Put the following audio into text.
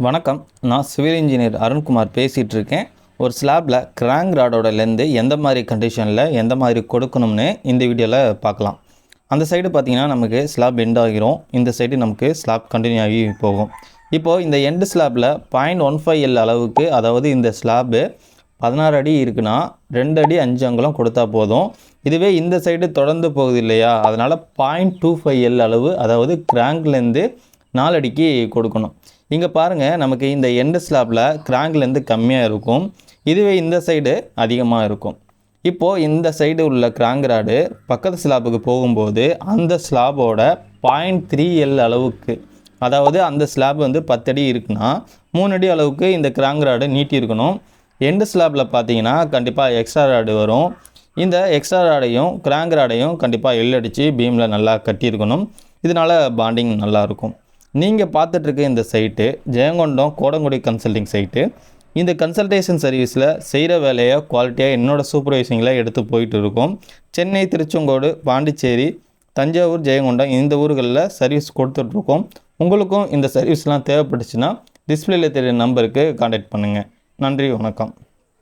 வணக்கம். நான் civil engineer Arunkumar பேசிகிட்டு இருக்கேன். ஒரு ஸ்லாப்பில் கிராங்க் ராடோட லென்த்து எந்த மாதிரி கண்டிஷனில் எந்த மாதிரி கொடுக்கணும்னு இந்த வீடியோவில் பார்க்கலாம். அந்த சைடு பார்த்திங்கன்னா நமக்கு ஸ்லாப் எண்ட் ஆகிரும், இந்த சைடு நமக்கு ஸ்லாப் கண்டினியூ ஆகி போகும். இப்போது இந்த எண்டு ஸ்லாப்பில் 0.15L அளவுக்கு, அதாவது இந்த ஸ்லாப்பு 16 அடி இருக்குன்னா 2 அடி 5 அங்குலம் கொடுத்தா போதும். இதுவே இந்த சைடு தொடர்ந்து போகுது இல்லையா, அதனால் 0.25L அளவு, அதாவது கிராங்க்லேருந்து 4 அடிக்கு கொடுக்கணும். இங்கே பாருங்கள், நமக்கு இந்த எண்டு ஸ்லாப்பில் கிராங்க்லேருந்து கம்மியாக இருக்கும், இதுவே இந்த சைடு அதிகமாக இருக்கும். இப்போது இந்த சைடு உள்ள கிராங்க் ராடு பக்கத்து ஸ்லாப்புக்கு போகும்போது அந்த ஸ்லாபோட 0.3L அளவுக்கு, அதாவது அந்த ஸ்லாப் வந்து 10 அடி இருக்குன்னா 3 அடி அளவுக்கு இந்த கிராங்க் ராடு நீட்டி இருக்கணும். எண்டு ஸ்லாப்பில் பார்த்தீங்கன்னா கண்டிப்பாக எக்ஸ்ட்ரா ராடு வரும். இந்த எக்ஸ்ட்ரா ராடையும் கிராங்க் ராடையும் கண்டிப்பாக எல் அடித்து பீமில் நல்லா கட்டியிருக்கணும். இதனால் பாண்டிங் நல்லாயிருக்கும். நீங்கள் பார்த்துட்ருக்க இந்த site Jayankondam Kodangudi consulting site. இந்த கன்சல்டேஷன் சர்வீஸில் செய்கிற வேலையை குவாலிட்டியாக என்னோடய சூப்பர்வைசிங்கில் எடுத்து போயிட்டு இருக்கோம். சென்னை, திருச்செங்கோடு, பாண்டிச்சேரி, தஞ்சாவூர், ஜெயங்கொண்டம் இந்த ஊர்களில் சர்வீஸ் கொடுத்துட்ருக்கோம். உங்களுக்கும் இந்த சர்வீஸ்லாம் தேவைப்பட்டுச்சுன்னா டிஸ்பிளேல தெரியுற நம்பருக்கு கான்டாக்ட் பண்ணுங்கள். நன்றி, வணக்கம்.